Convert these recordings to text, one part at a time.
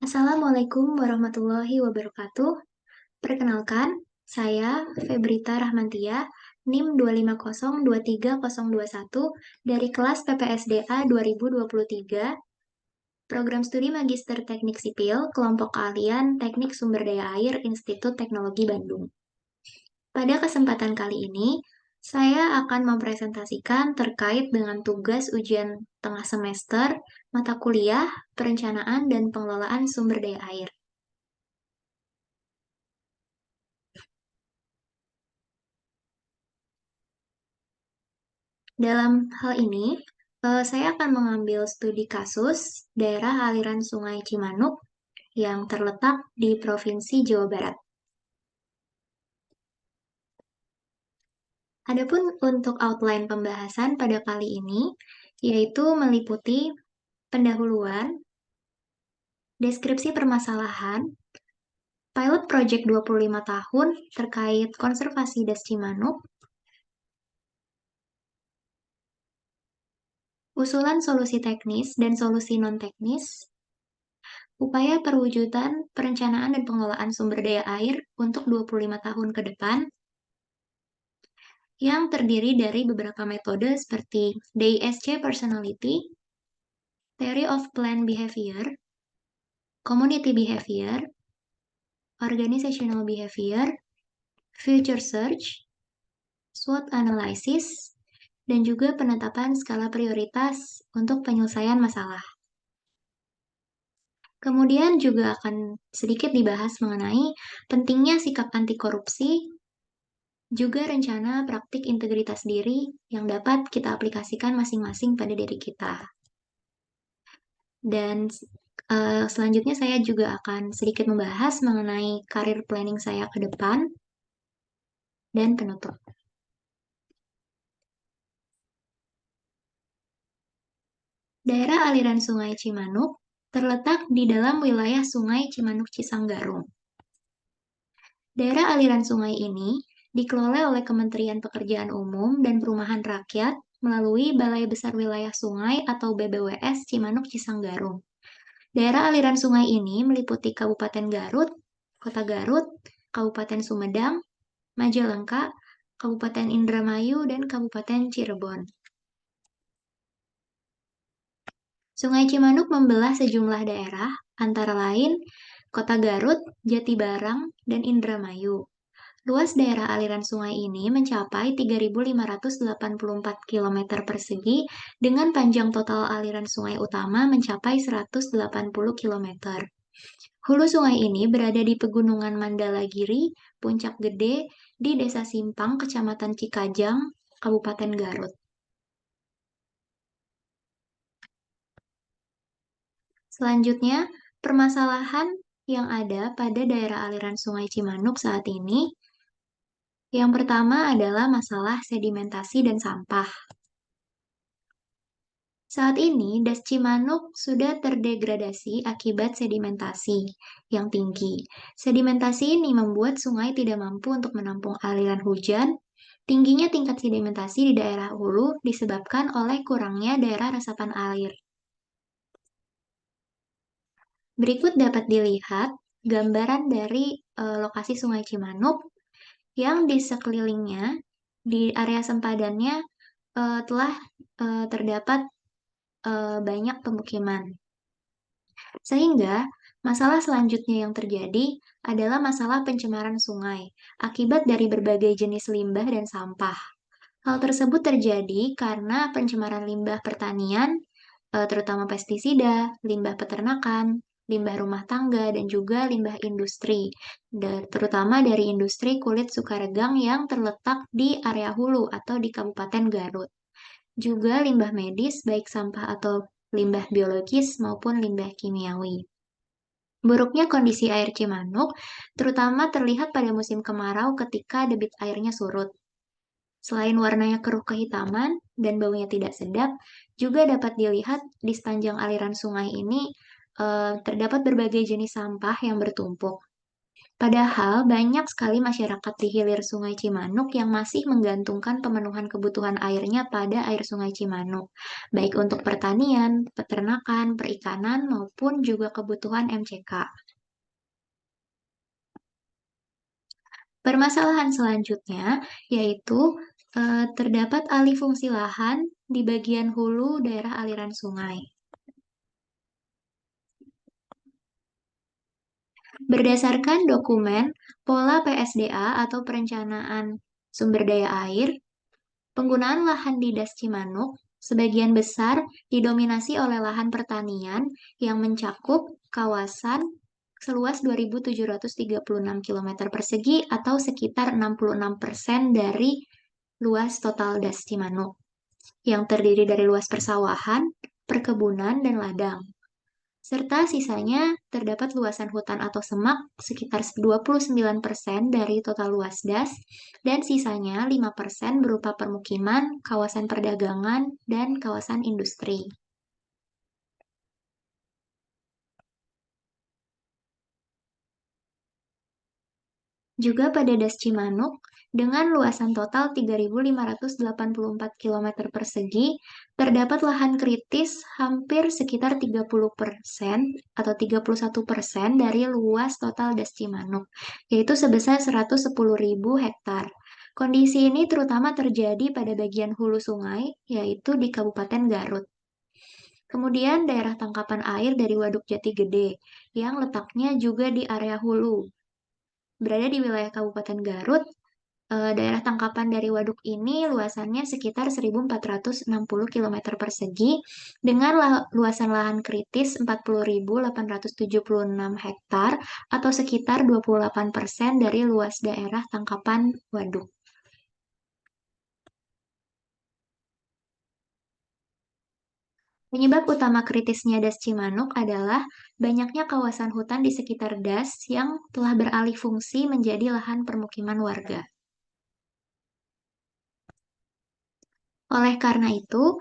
Assalamualaikum warahmatullahi wabarakatuh. Perkenalkan, saya Febrita Rahmantia, NIM 2502301 dari kelas PPSDA 2023, Program Studi Magister Teknik Sipil, Kelompok Keahlian Teknik Sumber Daya Air Institut Teknologi Bandung. Pada kesempatan kali ini, saya akan mempresentasikan terkait dengan tugas ujian tengah semester, mata kuliah, perencanaan, dan pengelolaan sumber daya air. Dalam hal ini, saya akan mengambil studi kasus daerah aliran Sungai Cimanuk yang terletak di Provinsi Jawa Barat. Adapun untuk outline pembahasan pada kali ini, yaitu meliputi pendahuluan, deskripsi permasalahan, pilot project 25 tahun terkait konservasi Das Cimanuk, usulan solusi teknis dan solusi non-teknis, upaya perwujudan perencanaan dan pengelolaan sumber daya air untuk 25 tahun ke depan, yang terdiri dari beberapa metode seperti DISC Personality, Theory of Plant Behavior, Community Behavior, Organizational Behavior, Future Search, SWOT Analysis, dan juga penetapan skala prioritas untuk penyelesaian masalah. Kemudian juga akan sedikit dibahas mengenai pentingnya sikap anti korupsi, juga rencana praktik integritas diri yang dapat kita aplikasikan masing-masing pada diri kita. Dan selanjutnya saya juga akan sedikit membahas mengenai karir planning saya ke depan dan penutup. Daerah aliran Sungai Cimanuk terletak di dalam wilayah Sungai Cimanuk Cisanggarung. Daerah aliran sungai ini dikelola oleh Kementerian Pekerjaan Umum dan Perumahan Rakyat melalui Balai Besar Wilayah Sungai atau BBWS Cimanuk Cisanggarung. Daerah aliran sungai ini meliputi Kabupaten Garut, Kota Garut, Kabupaten Sumedang, Majalengka, Kabupaten Indramayu, dan Kabupaten Cirebon. Sungai Cimanuk membelah sejumlah daerah, antara lain Kota Garut, Jatibarang, dan Indramayu. Luas daerah aliran sungai ini mencapai 3.584 km persegi dengan panjang total aliran sungai utama mencapai 180 km. Hulu sungai ini berada di Pegunungan Mandalagiri, Puncak Gede, di Desa Simpang, Kecamatan Cikajang, Kabupaten Garut. Selanjutnya, permasalahan yang ada pada daerah aliran Sungai Cimanuk saat ini. Yang pertama adalah masalah sedimentasi dan sampah. Saat ini, Das Cimanuk sudah terdegradasi akibat sedimentasi yang tinggi. Sedimentasi ini membuat sungai tidak mampu untuk menampung aliran hujan. Tingginya tingkat sedimentasi di daerah hulu disebabkan oleh kurangnya daerah resapan air. Berikut dapat dilihat gambaran dari lokasi Sungai Cimanuk yang di sekelilingnya, di area sempadannya telah terdapat banyak pemukiman. Sehingga masalah selanjutnya yang terjadi adalah masalah pencemaran sungai akibat dari berbagai jenis limbah dan sampah. Hal tersebut terjadi karena pencemaran limbah pertanian, terutama pestisida, limbah peternakan, limbah rumah tangga, dan juga limbah industri, terutama dari industri kulit Sukaregang yang terletak di area hulu atau di Kabupaten Garut. Juga limbah medis, baik sampah atau limbah biologis maupun limbah kimiawi. Buruknya kondisi air Cimanuk terutama terlihat pada musim kemarau ketika debit airnya surut. Selain warnanya keruh kehitaman dan baunya tidak sedap, juga dapat dilihat di sepanjang aliran sungai ini terdapat berbagai jenis sampah yang bertumpuk. Padahal banyak sekali masyarakat di hilir Sungai Cimanuk yang masih menggantungkan pemenuhan kebutuhan airnya pada air Sungai Cimanuk, baik untuk pertanian, peternakan, perikanan, maupun juga kebutuhan MCK. Permasalahan selanjutnya yaitu terdapat alih fungsi lahan di bagian hulu daerah aliran sungai. Berdasarkan dokumen Pola PSDA atau Perencanaan Sumber Daya Air, penggunaan lahan di Das Cimanuk sebagian besar didominasi oleh lahan pertanian yang mencakup kawasan seluas 2.736 km persegi atau sekitar 66% dari luas total Das Cimanuk, yang terdiri dari luas persawahan, perkebunan, dan ladang. Serta sisanya terdapat luasan hutan atau semak sekitar 29% dari total luas das, dan sisanya 5% berupa permukiman, kawasan perdagangan, dan kawasan industri. Juga pada Das Cimanuk, dengan luasan total 3.584 km persegi, terdapat lahan kritis hampir sekitar 30% atau 31% dari luas total Das Cimanuk, yaitu sebesar 110.000 hektar. Kondisi ini terutama terjadi pada bagian hulu sungai, yaitu di Kabupaten Garut. Kemudian daerah tangkapan air dari Waduk Jati Gede, yang letaknya juga di area hulu. Berada di wilayah Kabupaten Garut, daerah tangkapan dari waduk ini luasannya sekitar 1.460 km persegi dengan luasan lahan kritis 40.876 hektar atau sekitar 28% dari luas daerah tangkapan waduk. Penyebab utama kritisnya Das Cimanuk adalah banyaknya kawasan hutan di sekitar das yang telah beralih fungsi menjadi lahan permukiman warga. Oleh karena itu,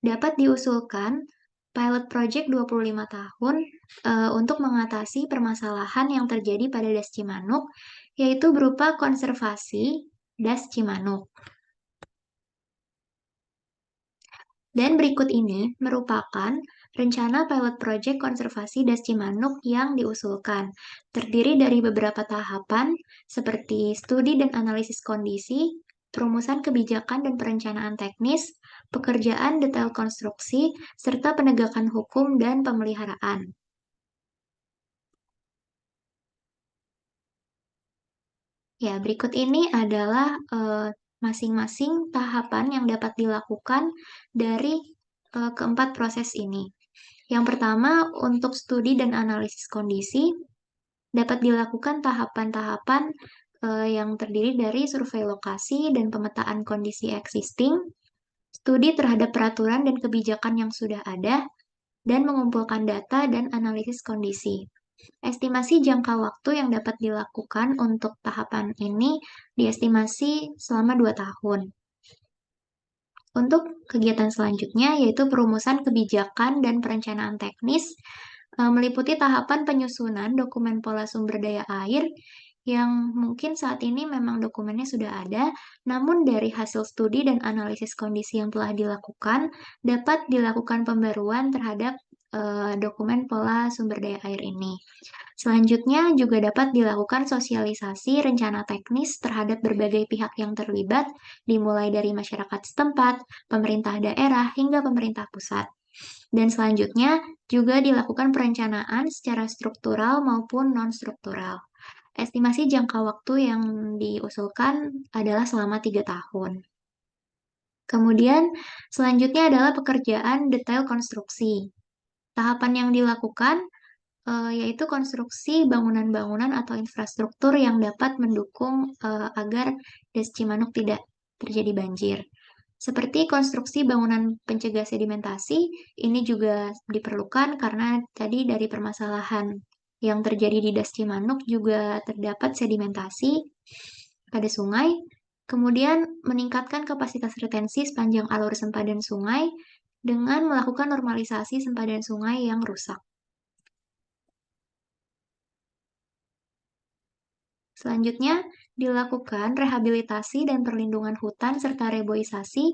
dapat diusulkan pilot project 25 tahun untuk mengatasi permasalahan yang terjadi pada Das Cimanuk, yaitu berupa konservasi Das Cimanuk. Dan berikut ini merupakan rencana pilot project konservasi Das Cimanuk yang diusulkan. Terdiri dari beberapa tahapan seperti studi dan analisis kondisi, perumusan kebijakan dan perencanaan teknis, pekerjaan detail konstruksi, serta penegakan hukum dan pemeliharaan. Ya, berikut ini adalah masing-masing tahapan yang dapat dilakukan dari keempat proses ini. Yang pertama, untuk studi dan analisis kondisi, dapat dilakukan tahapan-tahapan yang terdiri dari survei lokasi dan pemetaan kondisi existing, studi terhadap peraturan dan kebijakan yang sudah ada, dan mengumpulkan data dan analisis kondisi. Estimasi jangka waktu yang dapat dilakukan untuk tahapan ini diestimasi selama 2 tahun. Untuk kegiatan selanjutnya, yaitu perumusan kebijakan dan perencanaan teknis, meliputi tahapan penyusunan dokumen pola sumber daya air yang mungkin saat ini memang dokumennya sudah ada, namun dari hasil studi dan analisis kondisi yang telah dilakukan, dapat dilakukan pembaruan terhadap dokumen pola sumber daya air ini. Selanjutnya juga dapat dilakukan sosialisasi rencana teknis terhadap berbagai pihak yang terlibat, dimulai dari masyarakat setempat, pemerintah daerah, hingga pemerintah pusat. Dan selanjutnya juga dilakukan perencanaan secara struktural maupun non-struktural. Estimasi jangka waktu yang diusulkan adalah selama 3 tahun. Kemudian selanjutnya adalah pekerjaan detail konstruksi. Tahapan yang dilakukan yaitu konstruksi bangunan-bangunan atau infrastruktur yang dapat mendukung agar Das Cimanuk tidak terjadi banjir. Seperti konstruksi bangunan pencegah sedimentasi, ini juga diperlukan karena tadi dari permasalahan yang terjadi di Das Cimanuk juga terdapat sedimentasi pada sungai. Kemudian meningkatkan kapasitas retensi sepanjang alur sempadan sungai dengan melakukan normalisasi sempadan sungai yang rusak. Selanjutnya, dilakukan rehabilitasi dan perlindungan hutan serta reboisasi,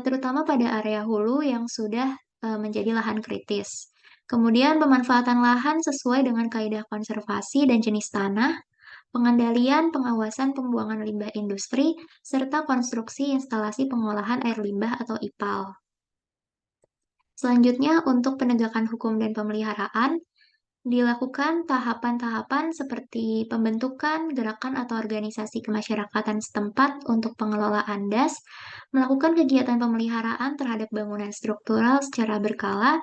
terutama pada area hulu yang sudah menjadi lahan kritis. Kemudian, pemanfaatan lahan sesuai dengan kaidah konservasi dan jenis tanah, pengendalian pengawasan pembuangan limbah industri, serta konstruksi instalasi pengolahan air limbah atau IPAL. Selanjutnya, untuk penegakan hukum dan pemeliharaan, dilakukan tahapan-tahapan seperti pembentukan gerakan atau organisasi kemasyarakatan setempat untuk pengelolaan DAS, melakukan kegiatan pemeliharaan terhadap bangunan struktural secara berkala,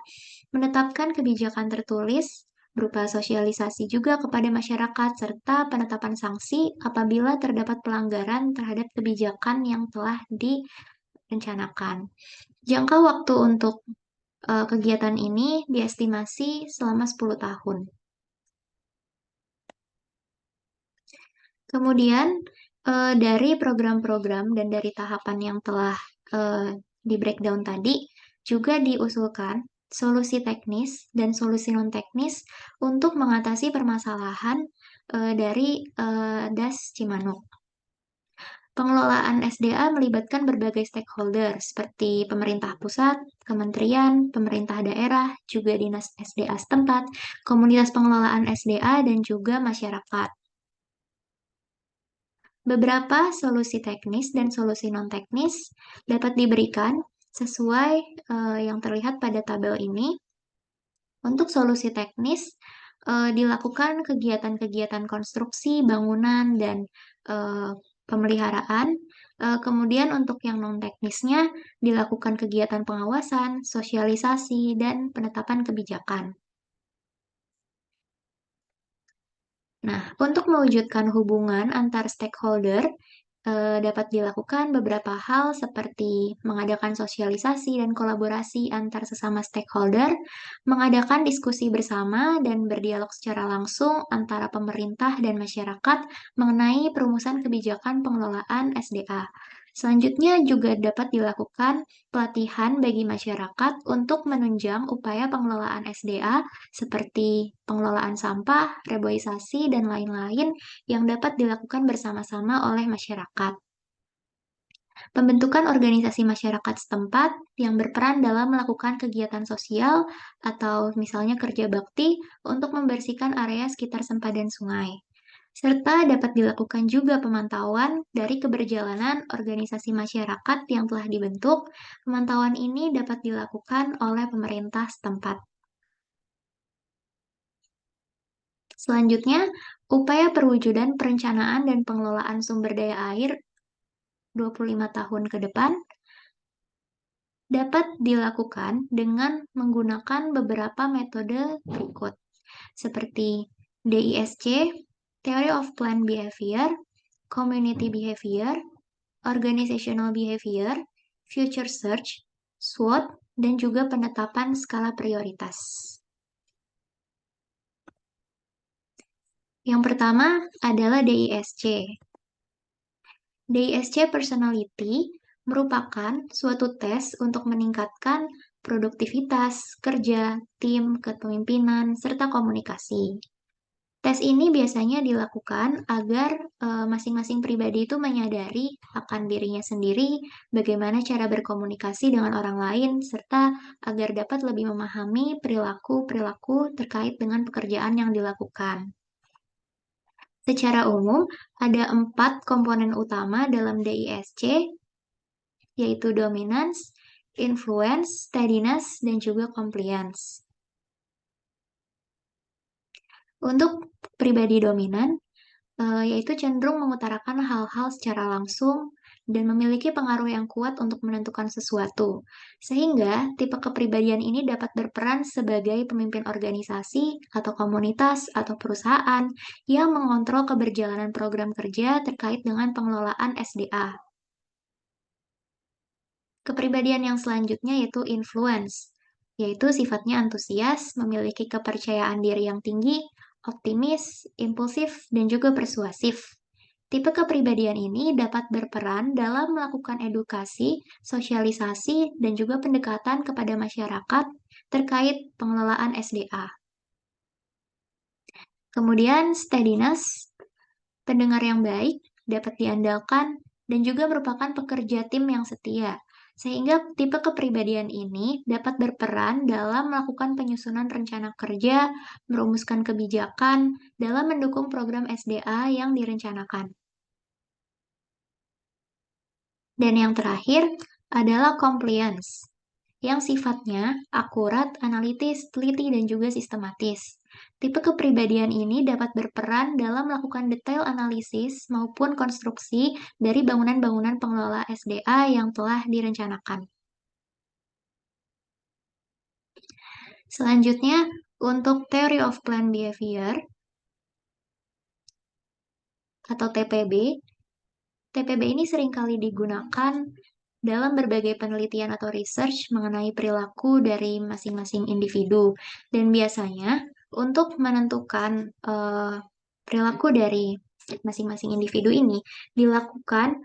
menetapkan kebijakan tertulis, berupa sosialisasi juga kepada masyarakat, serta penetapan sanksi apabila terdapat pelanggaran terhadap kebijakan yang telah direncanakan. Jangka waktu untuk kegiatan ini diestimasi selama 10 tahun. Kemudian, dari program-program dan dari tahapan yang telah di breakdown tadi, juga diusulkan solusi teknis dan solusi non-teknis untuk mengatasi permasalahan dari DAS Cimanuk. Pengelolaan SDA melibatkan berbagai stakeholder seperti pemerintah pusat, kementerian, pemerintah daerah, juga dinas SDA setempat, komunitas pengelolaan SDA, dan juga masyarakat. Beberapa solusi teknis dan solusi non-teknis dapat diberikan sesuai yang terlihat pada tabel ini. Untuk solusi teknis, dilakukan kegiatan-kegiatan konstruksi, bangunan, dan eh, pemeliharaan. Kemudian untuk yang non-teknisnya, dilakukan kegiatan pengawasan, sosialisasi, dan penetapan kebijakan. Nah, untuk mewujudkan hubungan antar stakeholder, dapat dilakukan beberapa hal seperti mengadakan sosialisasi dan kolaborasi antar sesama stakeholder, mengadakan diskusi bersama dan berdialog secara langsung antara pemerintah dan masyarakat mengenai perumusan kebijakan pengelolaan SDA. Selanjutnya juga dapat dilakukan pelatihan bagi masyarakat untuk menunjang upaya pengelolaan SDA seperti pengelolaan sampah, reboisasi, dan lain-lain yang dapat dilakukan bersama-sama oleh masyarakat. Pembentukan organisasi masyarakat setempat yang berperan dalam melakukan kegiatan sosial atau misalnya kerja bakti untuk membersihkan area sekitar sempadan sungai. Serta dapat dilakukan juga pemantauan dari keberjalanan organisasi masyarakat yang telah dibentuk. Pemantauan ini dapat dilakukan oleh pemerintah setempat. Selanjutnya, upaya perwujudan perencanaan dan pengelolaan sumber daya air 25 tahun ke depan dapat dilakukan dengan menggunakan beberapa metode berikut, seperti DISC, Theory of Plant Behavior, Community Behavior, Organizational Behavior, Future Search, SWOT, dan juga penetapan skala prioritas. Yang pertama adalah DISC. DISC Personality merupakan suatu tes untuk meningkatkan produktivitas, kerja, tim, kepemimpinan, serta komunikasi. Tes ini biasanya dilakukan agar masing-masing pribadi itu menyadari akan dirinya sendiri, bagaimana cara berkomunikasi dengan orang lain, serta agar dapat lebih memahami perilaku-perilaku terkait dengan pekerjaan yang dilakukan. Secara umum, ada 4 komponen utama dalam DISC, yaitu dominance, influence, steadiness, dan juga compliance. Untuk pribadi dominan, yaitu cenderung mengutarakan hal-hal secara langsung dan memiliki pengaruh yang kuat untuk menentukan sesuatu. Sehingga tipe kepribadian ini dapat berperan sebagai pemimpin organisasi atau komunitas atau perusahaan yang mengontrol keberjalanan program kerja terkait dengan pengelolaan SDA. Kepribadian yang selanjutnya yaitu influence, yaitu sifatnya antusias, memiliki kepercayaan diri yang tinggi, optimis, impulsif, dan juga persuasif. Tipe kepribadian ini dapat berperan dalam melakukan edukasi, sosialisasi, dan juga pendekatan kepada masyarakat terkait pengelolaan SDA. Kemudian steadiness, pendengar yang baik, dapat diandalkan, dan juga merupakan pekerja tim yang setia. Sehingga tipe kepribadian ini dapat berperan dalam melakukan penyusunan rencana kerja, merumuskan kebijakan, dalam mendukung program SDA yang direncanakan. Dan yang terakhir adalah compliance, yang sifatnya akurat, analitis, teliti, dan juga sistematis. Tipe kepribadian ini dapat berperan dalam melakukan detail analisis maupun konstruksi dari bangunan-bangunan pengelola SDA yang telah direncanakan. Selanjutnya, untuk Theory of Plan Behavior atau TPB, TPB ini seringkali digunakan dalam berbagai penelitian atau research mengenai perilaku dari masing-masing individu. Dan biasanya untuk menentukan perilaku dari masing-masing individu ini dilakukan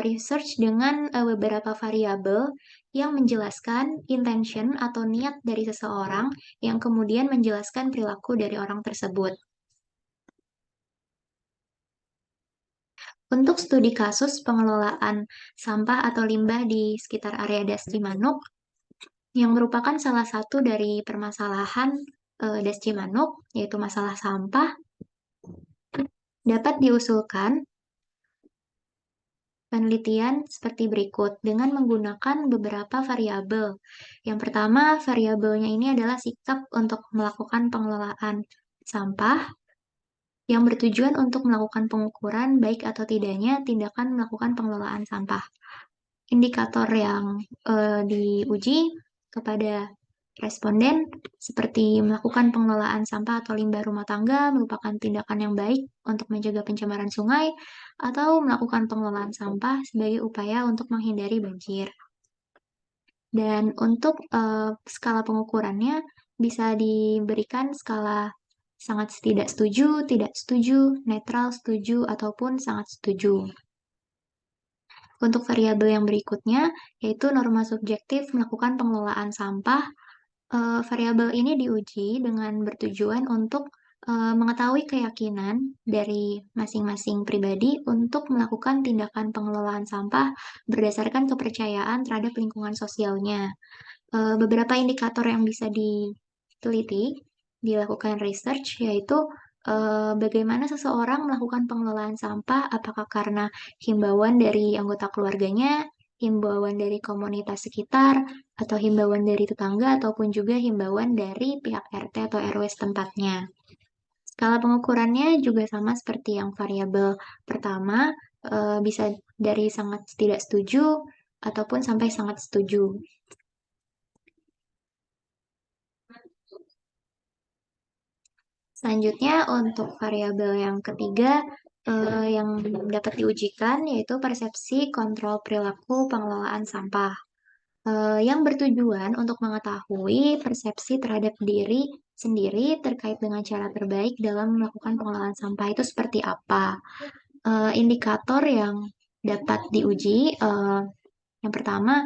research dengan beberapa variabel yang menjelaskan intention atau niat dari seseorang yang kemudian menjelaskan perilaku dari orang tersebut. Untuk studi kasus pengelolaan sampah atau limbah di sekitar area Das Cimanuk, yang merupakan salah satu dari permasalahan Das Cimanuk, yaitu masalah sampah, dapat diusulkan penelitian seperti berikut dengan menggunakan beberapa variabel. Yang pertama, variabelnya ini adalah sikap untuk melakukan pengelolaan sampah yang bertujuan untuk melakukan pengukuran baik atau tidaknya tindakan melakukan pengelolaan sampah. Indikator yang diuji kepada responden seperti melakukan pengelolaan sampah atau limbah rumah tangga merupakan tindakan yang baik untuk mencegah pencemaran sungai atau melakukan pengelolaan sampah sebagai upaya untuk menghindari banjir. Dan untuk skala pengukurannya bisa diberikan skala sangat tidak setuju, netral, setuju, ataupun sangat setuju. Untuk variabel yang berikutnya, yaitu norma subjektif melakukan pengelolaan sampah. Variabel ini diuji dengan bertujuan untuk mengetahui keyakinan dari masing-masing pribadi untuk melakukan tindakan pengelolaan sampah berdasarkan kepercayaan terhadap lingkungan sosialnya. Beberapa indikator yang bisa diteliti, dilakukan research, yaitu bagaimana seseorang melakukan pengelolaan sampah, apakah karena himbauan dari anggota keluarganya, himbauan dari komunitas sekitar, atau himbauan dari tetangga, ataupun juga himbauan dari pihak RT atau RW setempatnya. Skala pengukurannya juga sama seperti yang variabel pertama, bisa dari sangat tidak setuju ataupun sampai sangat setuju. Selanjutnya untuk variabel yang ketiga yang dapat diujikan yaitu persepsi kontrol perilaku pengelolaan sampah yang bertujuan untuk mengetahui persepsi terhadap diri sendiri terkait dengan cara terbaik dalam melakukan pengelolaan sampah itu seperti apa. Indikator yang dapat diuji yang pertama,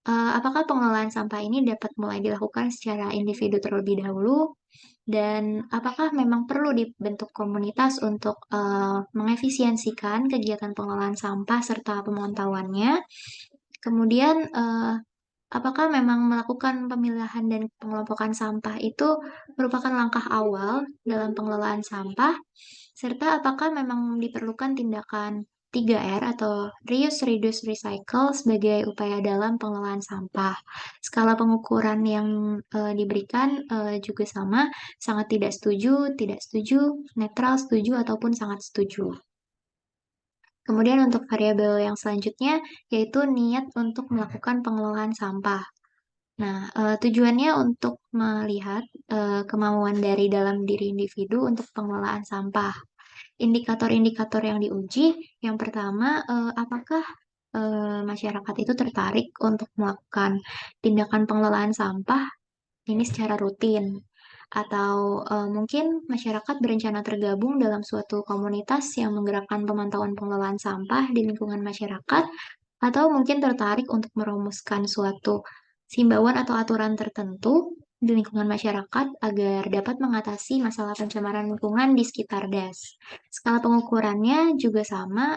apakah pengelolaan sampah ini dapat mulai dilakukan secara individu terlebih dahulu, dan apakah memang perlu dibentuk komunitas untuk mengefisiensikan kegiatan pengelolaan sampah serta pemantauannya. Kemudian, apakah memang melakukan pemilahan dan pengelompokan sampah itu merupakan langkah awal dalam pengelolaan sampah, serta apakah memang diperlukan tindakan 3R atau reuse, reduce, recycle sebagai upaya dalam pengelolaan sampah. Skala pengukuran yang diberikan juga sama, sangat tidak setuju, netral, setuju, ataupun sangat setuju. Kemudian untuk variabel yang selanjutnya yaitu niat untuk melakukan pengelolaan sampah. Nah, tujuannya untuk melihat kemauan dari dalam diri individu untuk pengelolaan sampah. Indikator-indikator yang diuji, yang pertama, apakah masyarakat itu tertarik untuk melakukan tindakan pengelolaan sampah ini secara rutin? Atau mungkin masyarakat berencana tergabung dalam suatu komunitas yang menggerakkan pemantauan pengelolaan sampah di lingkungan masyarakat, atau mungkin tertarik untuk merumuskan suatu himbauan atau aturan tertentu di lingkungan masyarakat agar dapat mengatasi masalah pencemaran lingkungan di sekitar DAS. Skala pengukurannya juga sama,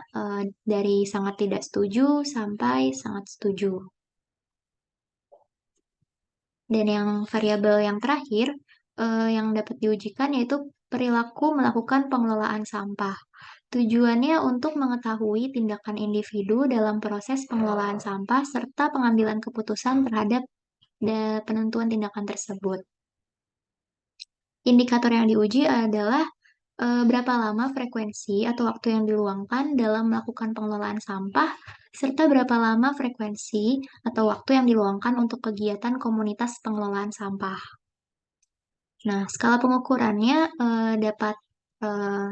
dari sangat tidak setuju sampai sangat setuju. Dan yang variabel yang terakhir, yang dapat diujikan yaitu perilaku melakukan pengelolaan sampah. Tujuannya untuk mengetahui tindakan individu dalam proses pengelolaan sampah serta pengambilan keputusan terhadap penentuan tindakan tersebut. Indikator yang diuji adalah berapa lama frekuensi atau waktu yang diluangkan dalam melakukan pengelolaan sampah, serta berapa lama frekuensi atau waktu yang diluangkan untuk kegiatan komunitas pengelolaan sampah. Nah, skala pengukurannya dapat eh,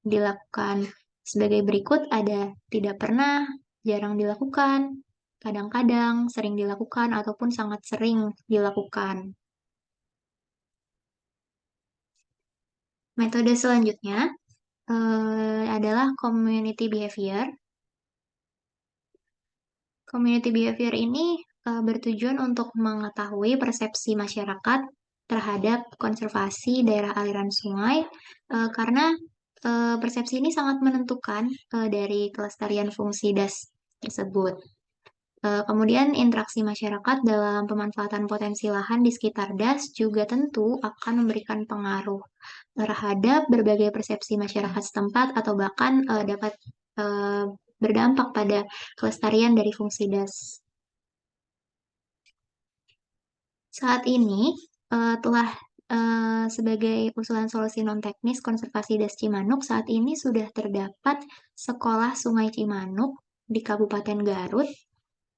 dilakukan sebagai berikut: ada tidak pernah, jarang dilakukan, kadang-kadang, sering dilakukan, ataupun sangat sering dilakukan. Metode selanjutnya adalah community behavior. Community behavior ini bertujuan untuk mengetahui persepsi masyarakat terhadap konservasi daerah aliran sungai, karena persepsi ini sangat menentukan dari kelestarian fungsi DAS tersebut. Kemudian interaksi masyarakat dalam pemanfaatan potensi lahan di sekitar DAS juga tentu akan memberikan pengaruh terhadap berbagai persepsi masyarakat setempat atau bahkan dapat eh, berdampak pada kelestarian dari fungsi DAS. Saat ini telah sebagai usulan solusi non-teknis konservasi DAS Cimanuk, saat ini sudah terdapat Sekolah Sungai Cimanuk di Kabupaten Garut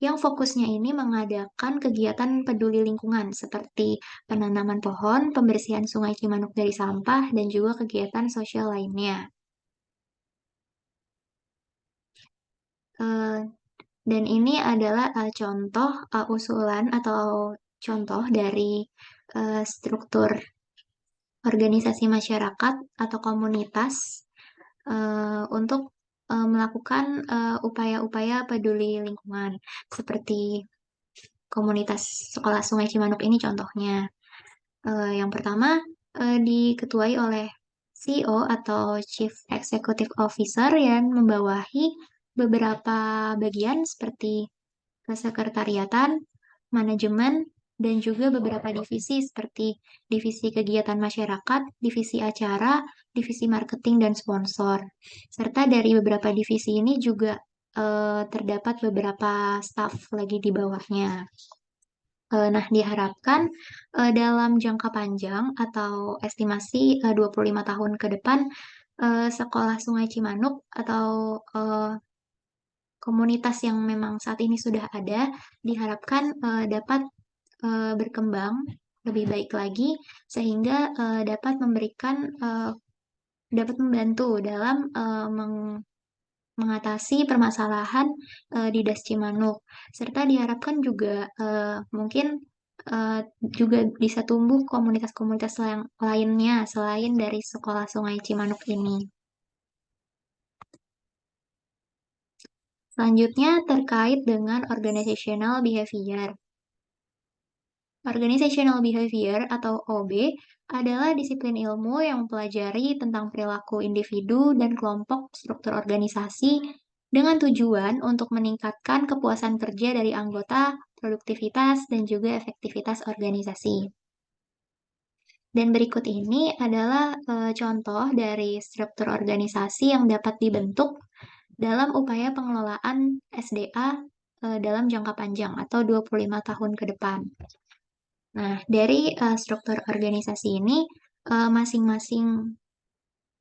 yang fokusnya ini mengadakan kegiatan peduli lingkungan seperti penanaman pohon, pembersihan Sungai Cimanuk dari sampah, dan juga kegiatan sosial lainnya. Eh, dan ini adalah contoh usulan atau contoh dari struktur organisasi masyarakat atau komunitas untuk melakukan upaya-upaya peduli lingkungan seperti komunitas Sekolah Sungai Cimanuk ini contohnya. Yang pertama diketuai oleh CEO atau Chief Executive Officer yang membawahi beberapa bagian seperti kesekretariatan, manajemen, dan juga beberapa divisi seperti divisi kegiatan masyarakat, divisi acara, divisi marketing, dan sponsor. Serta dari beberapa divisi ini juga terdapat beberapa staff lagi di bawahnya. Nah, diharapkan dalam jangka panjang atau estimasi 25 tahun ke depan, Sekolah Sungai Cimanuk atau komunitas yang memang saat ini sudah ada diharapkan dapat berkembang lebih baik lagi sehingga dapat membantu dalam mengatasi permasalahan di Das Cimanuk, serta diharapkan juga mungkin eh, juga bisa tumbuh komunitas-komunitas lainnya selain dari Sekolah Sungai Cimanuk ini. Selanjutnya terkait dengan organizational behavior. Organizational behavior atau OB adalah disiplin ilmu yang mempelajari tentang perilaku individu dan kelompok struktur organisasi dengan tujuan untuk meningkatkan kepuasan kerja dari anggota, produktivitas, dan juga efektivitas organisasi. Dan berikut ini adalah contoh dari struktur organisasi yang dapat dibentuk dalam upaya pengelolaan SDA dalam jangka panjang atau 25 tahun ke depan. Nah, dari struktur organisasi ini, masing-masing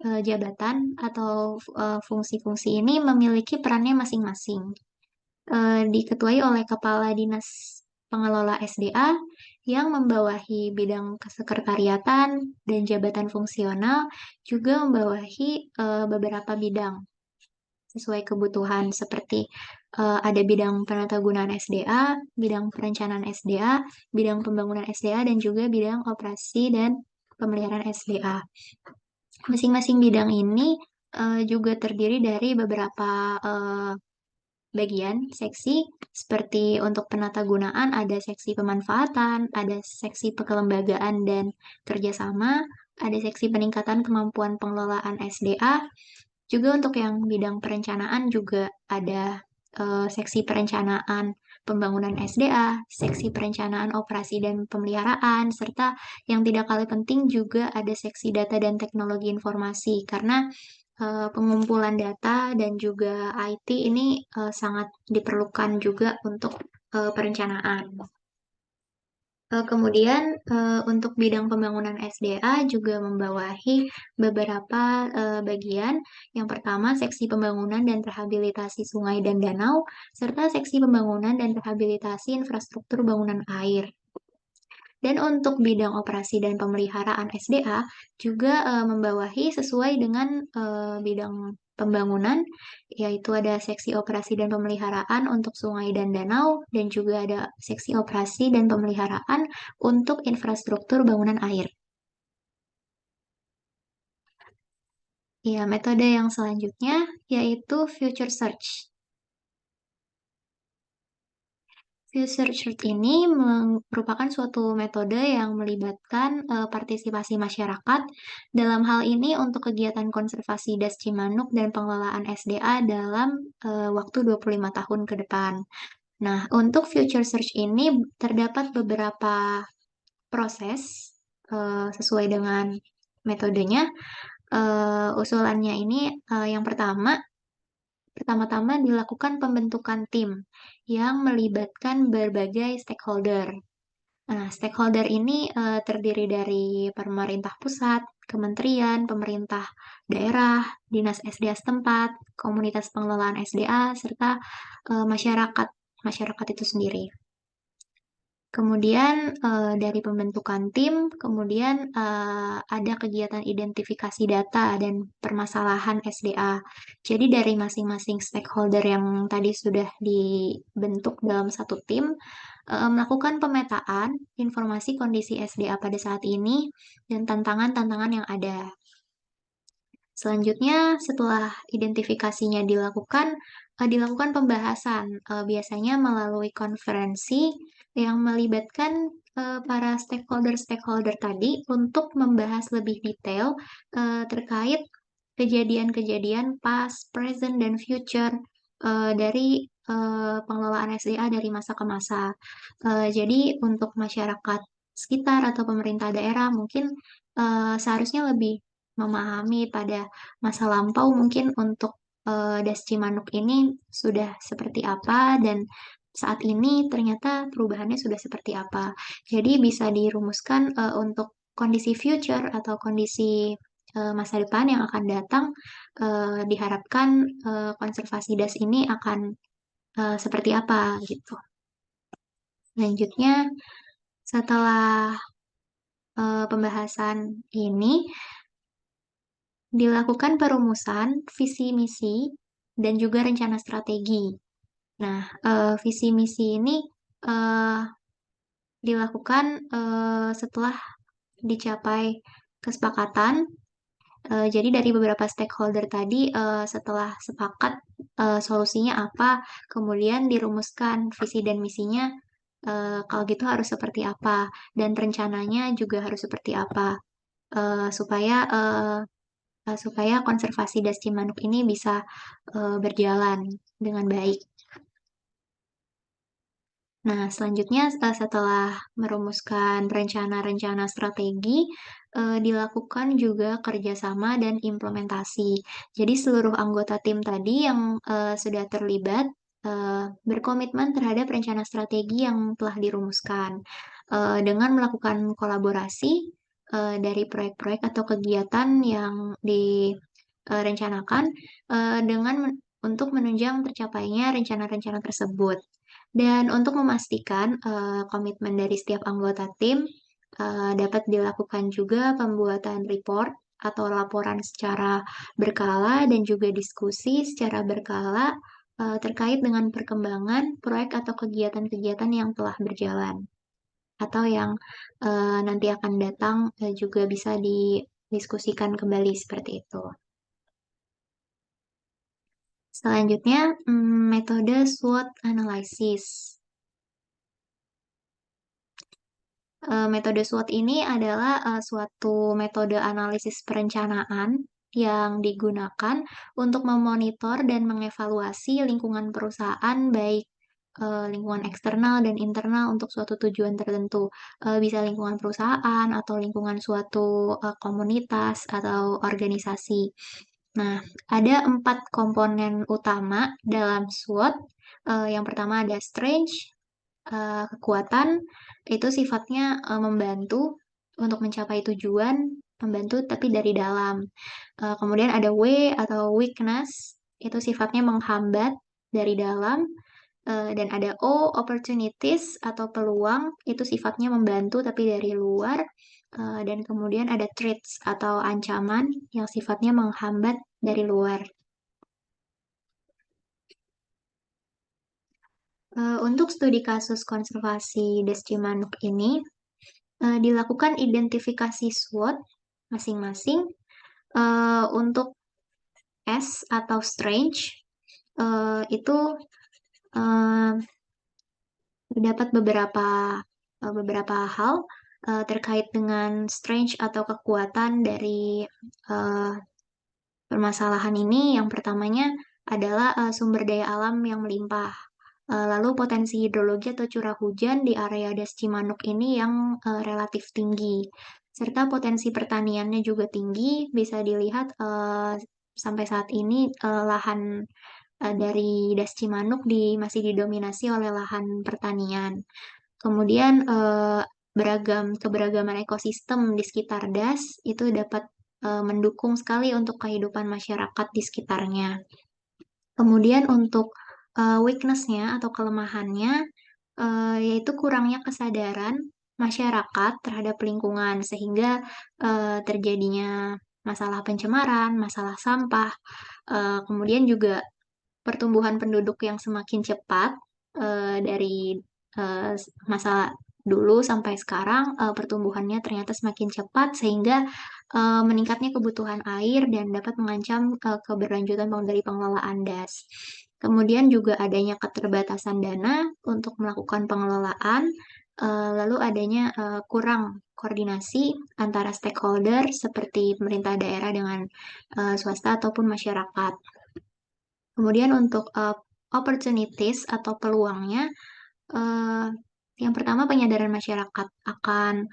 jabatan atau fungsi-fungsi ini memiliki perannya masing-masing. Diketuai oleh Kepala Dinas Pengelola SDA yang membawahi bidang kesekretariatan dan jabatan fungsional, juga membawahi beberapa bidang sesuai kebutuhan seperti ada bidang penatagunaan SDA, bidang perencanaan SDA, bidang pembangunan SDA, dan juga bidang operasi dan pemeliharaan SDA. Masing-masing bidang ini juga terdiri dari beberapa bagian seksi seperti untuk penata gunaan ada seksi pemanfaatan, ada seksi kelembagaan dan kerjasama, ada seksi peningkatan kemampuan pengelolaan SDA, juga untuk yang bidang perencanaan juga ada seksi perencanaan pembangunan SDA, seksi perencanaan operasi dan pemeliharaan, serta yang tidak kalah penting juga ada seksi data dan teknologi informasi karena pengumpulan data dan juga IT ini sangat diperlukan juga untuk perencanaan. Kemudian untuk bidang pembangunan SDA juga membawahi beberapa bagian. Yang pertama, seksi pembangunan dan rehabilitasi sungai dan danau, serta seksi pembangunan dan rehabilitasi infrastruktur bangunan air. Dan untuk bidang operasi dan pemeliharaan SDA juga membawahi sesuai dengan bidang pembangunan, yaitu ada seksi operasi dan pemeliharaan untuk sungai dan danau, dan juga ada seksi operasi dan pemeliharaan untuk infrastruktur bangunan air. Ya, metode yang selanjutnya yaitu future search. Future search ini merupakan suatu metode yang melibatkan partisipasi masyarakat. Dalam hal ini untuk kegiatan konservasi Das Cimanuk dan pengelolaan SDA dalam waktu 25 tahun ke depan. Nah, untuk future search ini terdapat beberapa proses sesuai dengan metodenya. Usulannya ini yang pertama-tama dilakukan pembentukan tim yang melibatkan berbagai stakeholder. Nah, stakeholder ini terdiri dari pemerintah pusat, kementerian, pemerintah daerah, dinas SDA setempat, komunitas pengelolaan SDA, serta masyarakat, masyarakat itu sendiri. Kemudian dari pembentukan tim, kemudian ada kegiatan identifikasi data dan permasalahan SDA. Jadi dari masing-masing stakeholder yang tadi sudah dibentuk dalam satu tim, melakukan pemetaan informasi kondisi SDA pada saat ini dan tantangan-tantangan yang ada. Selanjutnya, setelah identifikasinya dilakukan pembahasan, biasanya melalui konferensi yang melibatkan para stakeholder-stakeholder tadi untuk membahas lebih detail terkait kejadian-kejadian past, present, dan future dari pengelolaan SDA dari masa ke masa. Jadi untuk masyarakat sekitar atau pemerintah daerah mungkin seharusnya lebih memahami pada masa lampau mungkin untuk Das Cimanuk ini sudah seperti apa dan saat ini ternyata perubahannya sudah seperti apa. Jadi bisa dirumuskan untuk kondisi future atau kondisi masa depan yang akan datang, diharapkan konservasi das ini akan seperti apa gitu. Selanjutnya, setelah pembahasan ini, dilakukan perumusan visi misi dan juga rencana strategi. Nah, visi misi ini eh, dilakukan setelah dicapai kesepakatan. Jadi dari beberapa stakeholder tadi, setelah sepakat solusinya apa, kemudian dirumuskan visi dan misinya. Kalau gitu harus seperti apa dan rencananya juga harus seperti apa supaya konservasi Das Cimanuk ini bisa berjalan dengan baik. Nah, selanjutnya setelah merumuskan rencana-rencana strategi, dilakukan juga kerjasama dan implementasi. Jadi seluruh anggota tim tadi yang sudah terlibat berkomitmen terhadap rencana strategi yang telah dirumuskan dengan melakukan kolaborasi dari proyek-proyek atau kegiatan yang direncanakan untuk menunjang tercapainya rencana-rencana tersebut. Dan untuk memastikan komitmen dari setiap anggota tim, dapat dilakukan juga pembuatan report atau laporan secara berkala dan juga diskusi secara berkala terkait dengan perkembangan proyek atau kegiatan-kegiatan yang telah berjalan atau yang nanti akan datang juga bisa didiskusikan kembali seperti itu. Selanjutnya, metode SWOT analysis. Metode SWOT ini adalah suatu metode analisis perencanaan yang digunakan untuk memonitor dan mengevaluasi lingkungan perusahaan, baik lingkungan eksternal dan internal untuk suatu tujuan tertentu. Bisa lingkungan perusahaan atau lingkungan suatu komunitas atau organisasi. Nah, ada 4 komponen utama dalam SWOT. Yang pertama ada strength, kekuatan, itu sifatnya membantu untuk mencapai tujuan, membantu tapi dari dalam. Kemudian ada W atau weakness, itu sifatnya menghambat dari dalam. Dan ada O, opportunities atau peluang, itu sifatnya membantu tapi dari luar. Dan kemudian ada threats atau ancaman yang sifatnya menghambat dari luar. Untuk studi kasus konservasi des Cimanuk ini, dilakukan identifikasi SWOT masing-masing. Untuk S atau strange, itu eh, terdapat beberapa hal terkait dengan strange atau kekuatan dari eh, permasalahan ini. Yang pertamanya adalah sumber daya alam yang melimpah. Lalu potensi hidrologi atau curah hujan di area Das Cimanuk ini yang relatif tinggi. Serta potensi pertaniannya juga tinggi. Bisa dilihat sampai saat ini lahan dari Das Cimanuk masih didominasi oleh lahan pertanian. Kemudian keberagaman ekosistem di sekitar Das itu dapat mendukung sekali untuk kehidupan masyarakat di sekitarnya. Kemudian untuk weakness-nya atau kelemahannya, yaitu kurangnya kesadaran masyarakat terhadap lingkungan sehingga terjadinya masalah pencemaran, masalah sampah, kemudian juga pertumbuhan penduduk yang semakin cepat dari eh, masa dulu sampai sekarang, pertumbuhannya ternyata semakin cepat sehingga meningkatnya kebutuhan air dan dapat mengancam keberlanjutan dari pengelolaan das. Kemudian juga adanya keterbatasan dana untuk melakukan pengelolaan, lalu adanya kurang koordinasi antara stakeholder seperti pemerintah daerah dengan swasta ataupun masyarakat. Kemudian untuk opportunities atau peluangnya, eh, yang pertama penyadaran masyarakat akan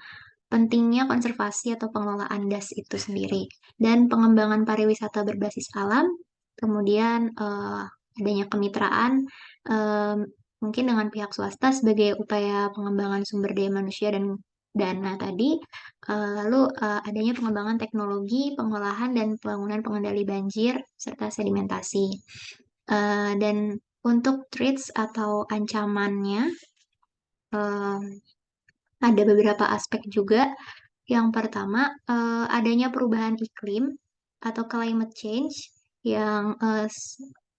pentingnya konservasi atau pengelolaan das itu sendiri, dan pengembangan pariwisata berbasis alam, kemudian adanya kemitraan eh, mungkin dengan pihak swasta sebagai upaya pengembangan sumber daya manusia dan dana tadi, lalu adanya pengembangan teknologi, pengolahan dan pembangunan pengendali banjir serta sedimentasi. Dan untuk threats atau ancamannya, eh, ada beberapa aspek juga. Yang pertama, adanya perubahan iklim atau climate change yang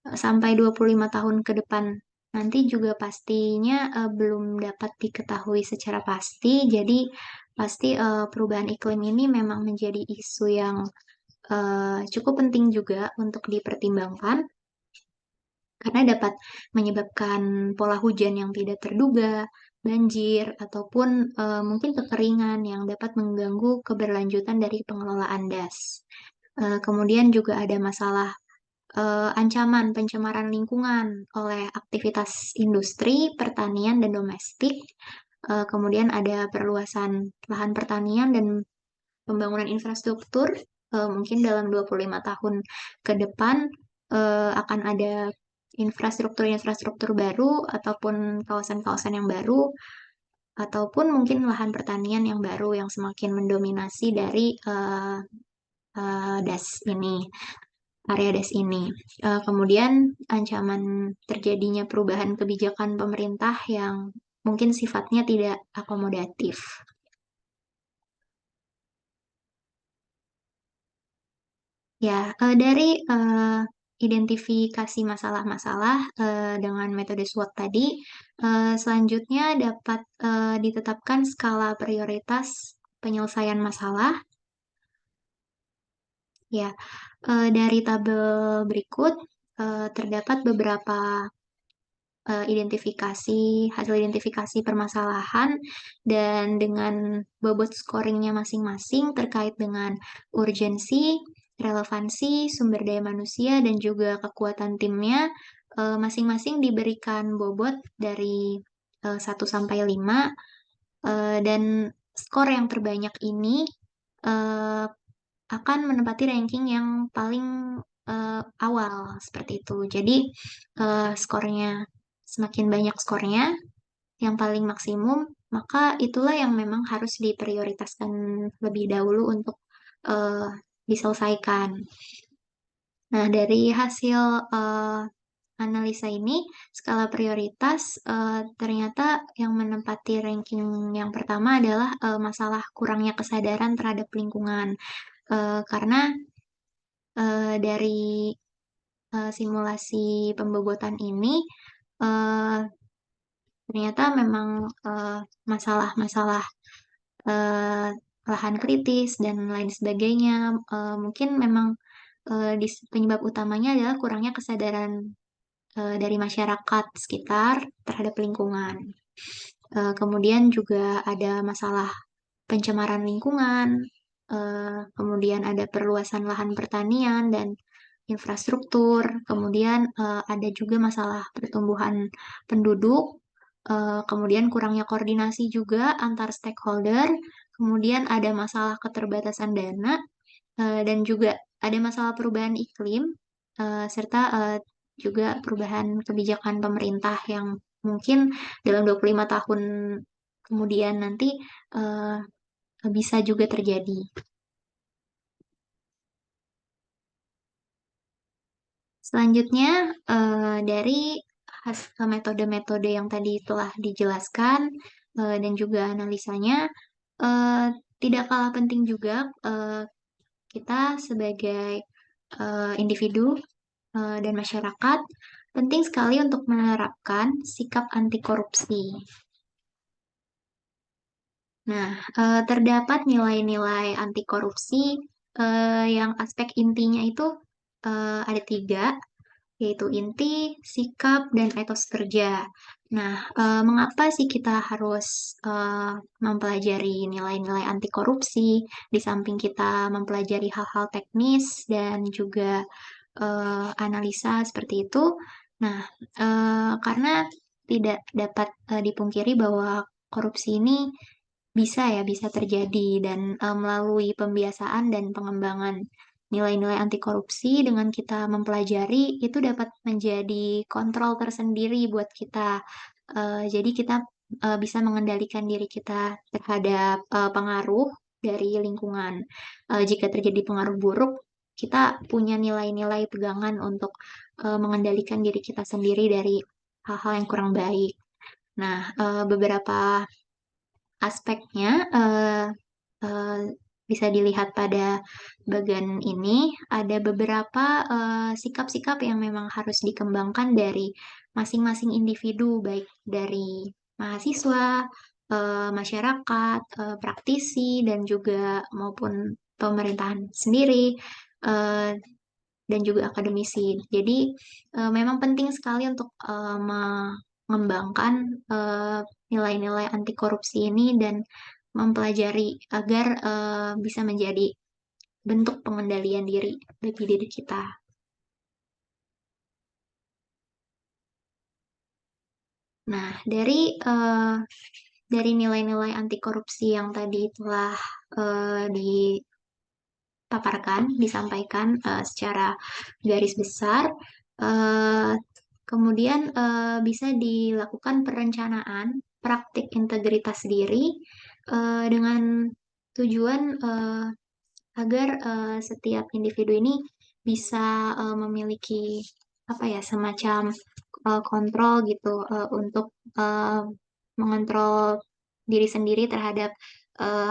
sampai 25 tahun ke depan nanti juga pastinya belum dapat diketahui secara pasti. Jadi pasti perubahan iklim ini memang menjadi isu yang cukup penting juga untuk dipertimbangkan karena dapat menyebabkan pola hujan yang tidak terduga, banjir, ataupun mungkin kekeringan yang dapat mengganggu keberlanjutan dari pengelolaan das. Kemudian juga ada masalah ancaman pencemaran lingkungan oleh aktivitas industri, pertanian, dan domestik. Kemudian ada perluasan lahan pertanian dan pembangunan infrastruktur. Mungkin dalam 25 tahun ke depan akan ada infrastruktur-infrastruktur baru ataupun kawasan-kawasan yang baru ataupun mungkin lahan pertanian yang baru yang semakin mendominasi dari das ini, area das ini. Kemudian ancaman terjadinya perubahan kebijakan pemerintah yang mungkin sifatnya tidak akomodatif. Ya, dari identifikasi masalah-masalah dengan metode SWOT tadi, selanjutnya dapat ditetapkan skala prioritas penyelesaian masalah. Ya, dari tabel berikut, terdapat beberapa hasil identifikasi permasalahan, dan dengan bobot scoringnya masing-masing terkait dengan urgensi, relevansi, sumber daya manusia, dan juga kekuatan timnya, masing-masing diberikan bobot dari 1 sampai 5, dan skor yang terbanyak ini eh, akan menempati ranking yang paling awal seperti itu. Jadi skornya semakin banyak skornya, yang paling maksimum, maka itulah yang memang harus diprioritaskan lebih dahulu untuk eh, diselesaikan. Nah, dari hasil eh, analisa ini, skala prioritas ternyata yang menempati ranking yang pertama adalah masalah kurangnya kesadaran terhadap lingkungan. Karena dari simulasi pembobotan ini eh, ternyata memang masalah-masalah eh, lahan kritis dan lain sebagainya, mungkin memang penyebab utamanya adalah kurangnya kesadaran dari masyarakat sekitar terhadap lingkungan. Kemudian juga ada masalah pencemaran lingkungan, kemudian ada perluasan lahan pertanian dan infrastruktur, kemudian ada juga masalah pertumbuhan penduduk, kemudian kurangnya koordinasi juga antar stakeholder, kemudian ada masalah keterbatasan dana, dan juga ada masalah perubahan iklim, serta juga perubahan kebijakan pemerintah yang mungkin dalam 25 tahun kemudian nanti eh, bisa juga terjadi. Selanjutnya, dari metode-metode yang tadi telah dijelaskan dan juga analisanya, eh, tidak kalah penting juga kita sebagai individu dan masyarakat penting sekali untuk menerapkan sikap anti korupsi. Nah, terdapat nilai-nilai anti korupsi yang aspek intinya itu ada tiga, yaitu inti, sikap, dan etos kerja. Nah, mengapa sih kita harus mempelajari nilai-nilai anti korupsi di samping kita mempelajari hal-hal teknis dan juga analisa seperti itu? Nah, karena tidak dapat dipungkiri bahwa korupsi ini bisa terjadi, dan melalui pembiasaan dan pengembangan nilai-nilai anti korupsi dengan kita mempelajari itu dapat menjadi kontrol tersendiri buat kita. Jadi kita bisa mengendalikan diri kita terhadap pengaruh dari lingkungan. Jika terjadi pengaruh buruk, kita punya nilai-nilai pegangan untuk mengendalikan diri kita sendiri dari hal-hal yang kurang baik. Nah, beberapa aspeknya eh, bisa dilihat pada bagian ini. Ada beberapa sikap-sikap yang memang harus dikembangkan dari masing-masing individu, baik dari mahasiswa, masyarakat, praktisi, dan juga maupun pemerintahan sendiri. eh, dan juga akademisi. Jadi memang penting sekali untuk mengembangkan eh, nilai-nilai anti korupsi ini dan mempelajari agar bisa menjadi bentuk pengendalian diri bagi diri kita. Nah, dari nilai-nilai anti korupsi yang tadi telah dipaparkan, disampaikan secara garis besar, eh, kemudian bisa dilakukan perencanaan praktik integritas diri dengan tujuan agar setiap individu ini bisa memiliki apa ya, semacam kontrol gitu untuk eh, mengontrol diri sendiri terhadap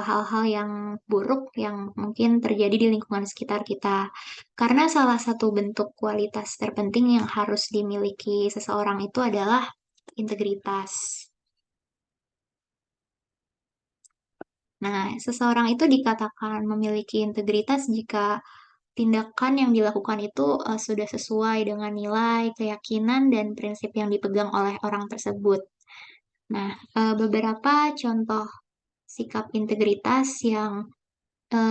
hal-hal yang buruk yang mungkin terjadi di lingkungan sekitar kita. Karena salah satu bentuk kualitas terpenting yang harus dimiliki seseorang itu adalah integritas. Nah, seseorang itu dikatakan memiliki integritas jika tindakan yang dilakukan itu sudah sesuai dengan nilai, keyakinan, dan prinsip yang dipegang oleh orang tersebut. Nah, beberapa contoh sikap integritas yang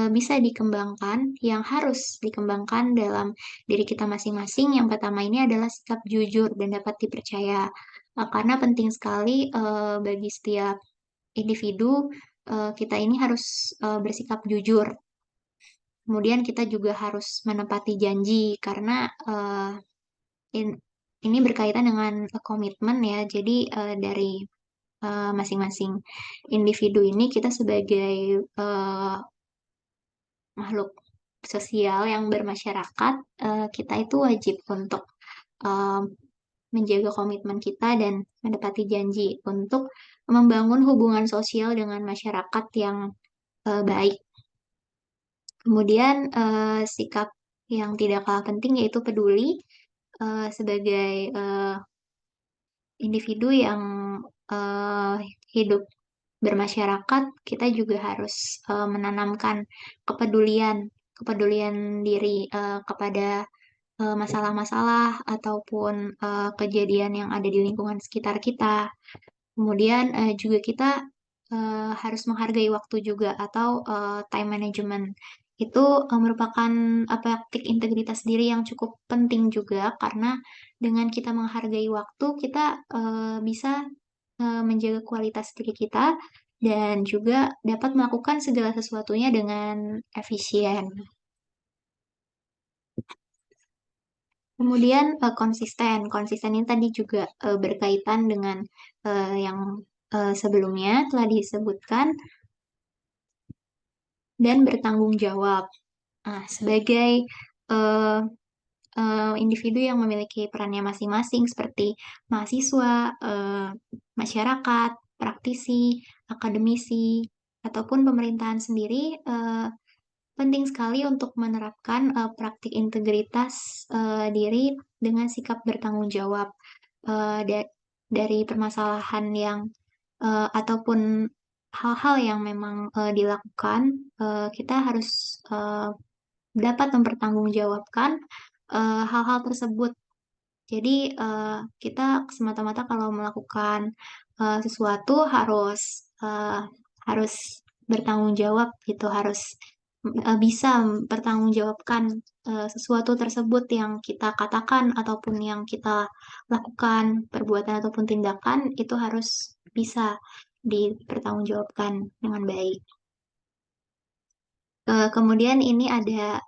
bisa dikembangkan, yang harus dikembangkan dalam diri kita masing-masing. Yang pertama ini adalah sikap jujur dan dapat dipercaya. Karena penting sekali bagi setiap individu, kita ini harus bersikap jujur. Kemudian kita juga harus menepati janji karena in- ini berkaitan dengan komitmen ya. Jadi dari masing-masing individu ini kita sebagai makhluk sosial yang bermasyarakat, kita itu wajib untuk eh, menjaga komitmen kita dan menepati janji untuk membangun hubungan sosial dengan masyarakat yang baik. Kemudian sikap yang tidak kalah penting yaitu peduli sebagai individu yang eh, hidup bermasyarakat, kita juga harus menanamkan kepedulian, kepedulian diri kepada masalah-masalah ataupun kejadian yang ada di lingkungan sekitar kita. Kemudian juga kita harus menghargai waktu juga atau time management. Itu merupakan praktik integritas diri yang cukup penting juga karena dengan kita menghargai waktu, kita bisa menjaga kualitas diri kita dan juga dapat melakukan segala sesuatunya dengan efisien. Kemudian konsisten. Konsisten ini tadi juga berkaitan dengan yang sebelumnya telah disebutkan dan bertanggung jawab. Nah, sebagai eh, individu yang memiliki perannya masing-masing seperti mahasiswa, masyarakat, praktisi, akademisi, ataupun pemerintahan sendiri, penting sekali untuk menerapkan praktik integritas diri dengan sikap bertanggung jawab dari permasalahan yang ataupun hal-hal yang memang dilakukan, kita harus dapat mempertanggungjawabkan hal-hal tersebut. Jadi kita semata-mata kalau melakukan sesuatu harus bertanggung jawab gitu, harus bisa mempertanggungjawabkan sesuatu tersebut yang kita katakan ataupun yang kita lakukan, perbuatan ataupun tindakan itu harus bisa dipertanggungjawabkan dengan baik. Kemudian ini ada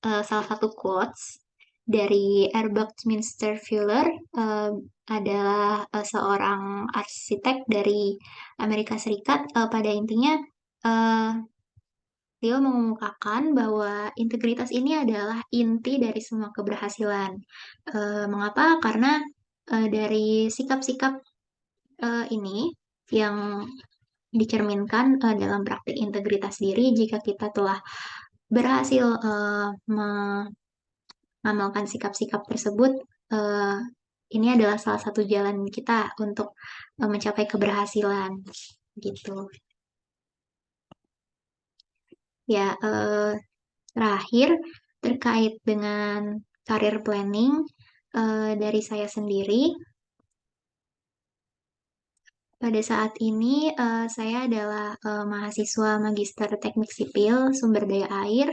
salah satu quotes dari Buckminster Fuller, eh, adalah seorang arsitek dari Amerika Serikat. Pada intinya, eh, dia mengemukakan bahwa integritas ini adalah inti dari semua keberhasilan. Mengapa? Karena dari sikap-sikap ini yang dicerminkan dalam praktik integritas diri, jika kita telah berhasil mengamalkan sikap-sikap tersebut, eh, ini adalah salah satu jalan kita untuk mencapai keberhasilan gitu. Ya, terakhir terkait dengan career planning dari saya sendiri. Pada saat ini saya adalah mahasiswa Magister Teknik Sipil Sumber Daya Air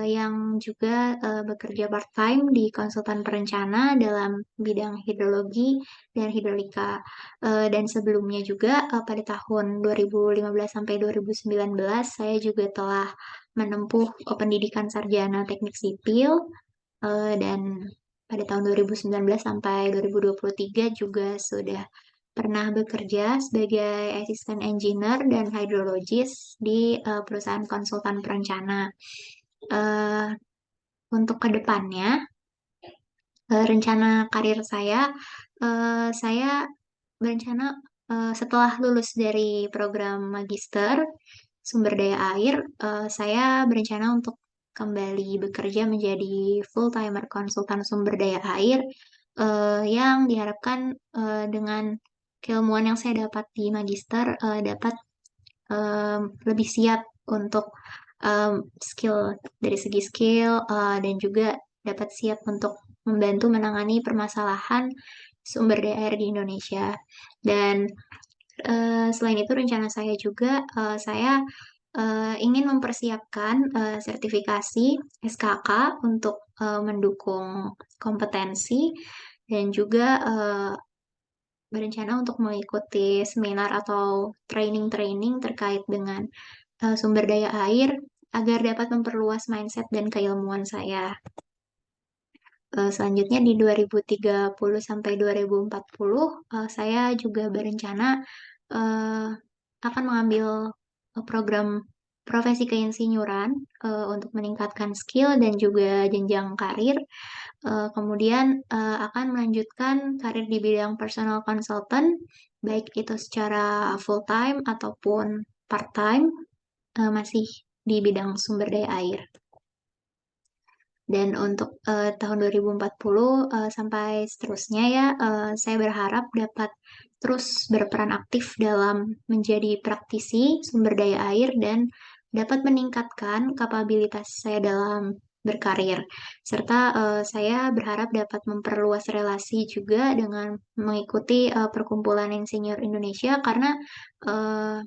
yang juga bekerja part-time di konsultan perencana dalam bidang hidrologi dan hidrolika. Dan sebelumnya juga pada tahun 2015 sampai 2019 saya juga telah menempuh pendidikan sarjana teknik sipil dan pada tahun 2019 sampai 2023 juga sudah pernah bekerja sebagai asisten engineer dan hydrologis di perusahaan konsultan perencana. Eh, untuk kedepannya, rencana karir saya berencana setelah lulus dari program magister sumber daya air, saya berencana untuk kembali bekerja menjadi full-timer konsultan sumber daya air yang diharapkan dengan keilmuan yang saya dapat di magister dapat lebih siap untuk skill dari segi skill dan juga dapat siap untuk membantu menangani permasalahan sumber daya air di Indonesia. Dan selain itu rencana saya juga saya ingin mempersiapkan sertifikasi SKK untuk mendukung kompetensi dan juga berencana untuk mengikuti seminar atau training-training terkait dengan sumber daya air agar dapat memperluas mindset dan keilmuan saya. Selanjutnya di 2030 sampai 2040, saya juga berencana eh, akan mengambil program profesi keinsinyuran untuk meningkatkan skill dan juga jenjang karir. Kemudian akan melanjutkan karir di bidang personal consultant, baik itu secara full time ataupun part time, masih di bidang sumber daya air. Dan untuk tahun 2040 sampai seterusnya ya, saya berharap dapat terus berperan aktif dalam menjadi praktisi sumber daya air dan dapat meningkatkan kapabilitas saya dalam berkarir. Serta saya berharap dapat memperluas relasi juga dengan mengikuti perkumpulan insinyur Indonesia karena eh,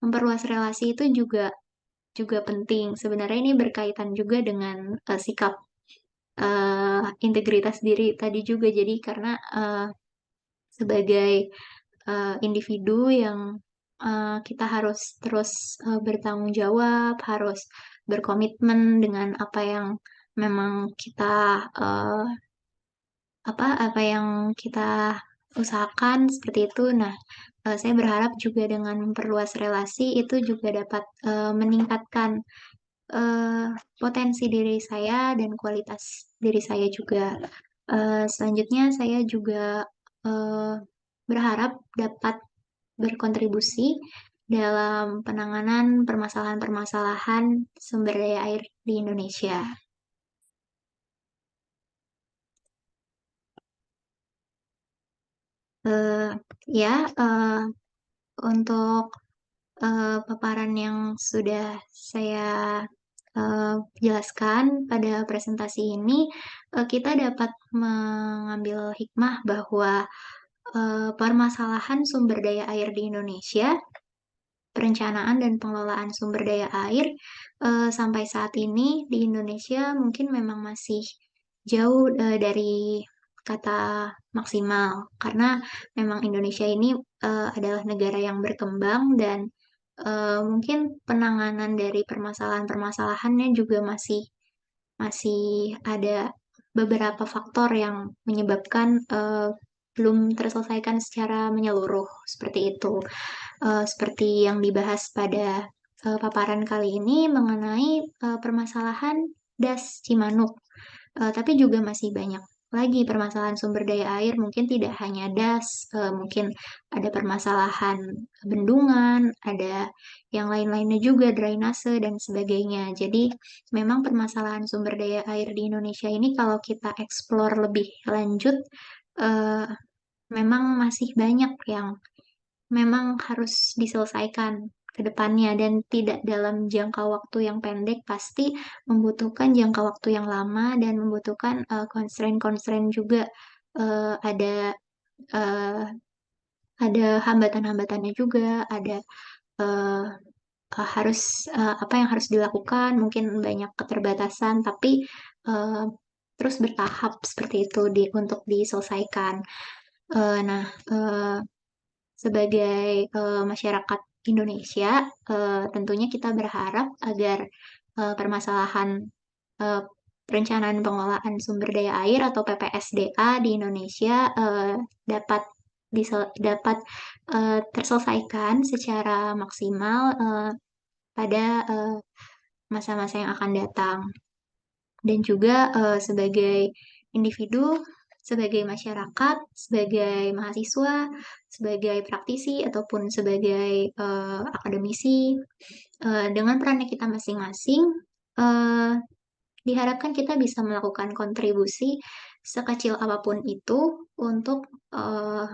memperluas relasi itu juga juga penting. Sebenarnya ini berkaitan juga dengan sikap integritas diri tadi juga. Jadi karena sebagai individu yang kita harus terus bertanggung jawab, harus berkomitmen dengan apa yang memang kita uh, apa yang kita usahakan seperti itu. Nah, saya berharap juga dengan memperluas relasi itu juga dapat meningkatkan eh, potensi diri saya dan kualitas diri saya juga. Selanjutnya, saya juga eh, berharap dapat berkontribusi dalam penanganan permasalahan-permasalahan sumber daya air di Indonesia. Eh, ya, untuk paparan yang sudah saya eh, jelaskan pada presentasi ini, kita dapat mengambil hikmah bahwa permasalahan sumber daya air di Indonesia, perencanaan dan pengelolaan sumber daya air sampai saat ini di Indonesia mungkin memang masih jauh dari kata maksimal karena memang Indonesia ini adalah negara yang berkembang dan mungkin penanganan dari permasalahan-permasalahannya juga masih masih ada beberapa faktor yang menyebabkan belum terselesaikan secara menyeluruh seperti itu. Seperti yang dibahas pada paparan kali ini mengenai permasalahan Das Cimanuk. Tapi juga masih banyak lagi permasalahan sumber daya air, mungkin tidak hanya das, mungkin ada permasalahan bendungan, ada yang lain-lainnya juga, drainase dan sebagainya. Jadi memang permasalahan sumber daya air di Indonesia ini kalau kita eksplor lebih lanjut, eh, memang masih banyak yang memang harus diselesaikan ke depannya dan tidak dalam jangka waktu yang pendek, pasti membutuhkan jangka waktu yang lama dan membutuhkan constraint-constraint juga. Ada eh, ada hambatan-hambatannya juga, ada eh, harus apa yang harus dilakukan, mungkin banyak keterbatasan, tapi eh, terus bertahap seperti itu untuk diselesaikan. Nah, sebagai masyarakat Indonesia, tentunya kita berharap agar permasalahan eh, perencanaan pengelolaan sumber daya air atau PPSDA di Indonesia dapat dapat terselesaikan secara maksimal pada masa-masa yang akan datang. Dan juga sebagai individu, sebagai masyarakat, sebagai mahasiswa, sebagai praktisi ataupun sebagai akademisi, dengan perannya kita masing-masing, eh, diharapkan kita bisa melakukan kontribusi sekecil apapun itu untuk eh,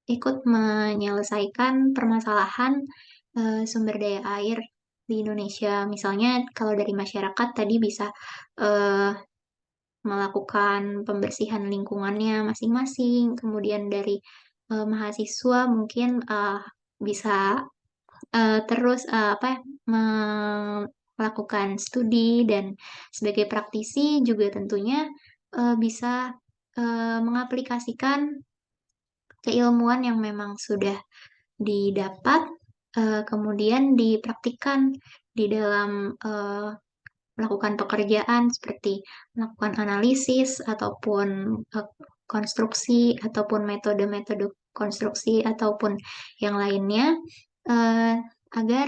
ikut menyelesaikan permasalahan sumber daya air di Indonesia. Misalnya kalau dari masyarakat tadi bisa eh, melakukan pembersihan lingkungannya masing-masing. Kemudian dari mahasiswa mungkin bisa terus apa ya, melakukan studi dan sebagai praktisi juga tentunya bisa mengaplikasikan keilmuan yang memang sudah didapat kemudian dipraktikkan di dalam melakukan pekerjaan seperti melakukan analisis ataupun eh, konstruksi ataupun metode-metode konstruksi ataupun yang lainnya eh, agar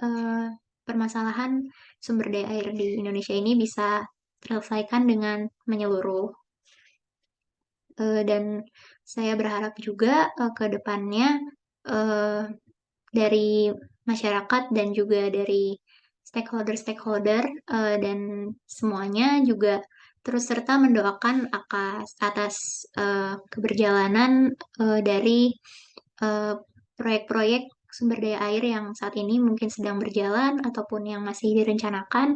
eh, permasalahan sumber daya air di Indonesia ini bisa terselesaikan dengan menyeluruh. Dan saya berharap juga ke depannya eh, dari masyarakat dan juga dari stakeholder-stakeholder dan semuanya juga terus serta mendoakan atas keberjalanan dari eh, proyek-proyek sumber daya air yang saat ini mungkin sedang berjalan ataupun yang masih direncanakan.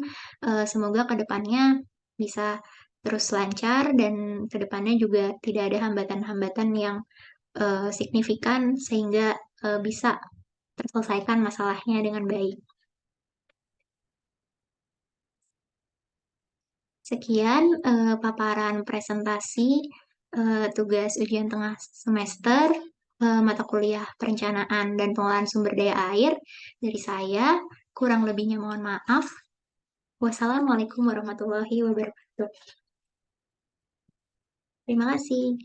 Semoga ke depannya bisa terus lancar dan ke depannya juga tidak ada hambatan-hambatan yang signifikan sehingga bisa terselesaikan masalahnya dengan baik. Sekian paparan presentasi tugas ujian tengah semester mata kuliah perencanaan dan pengelolaan sumber daya air dari saya. Kurang lebihnya mohon maaf. Wassalamualaikum warahmatullahi wabarakatuh. Terima kasih.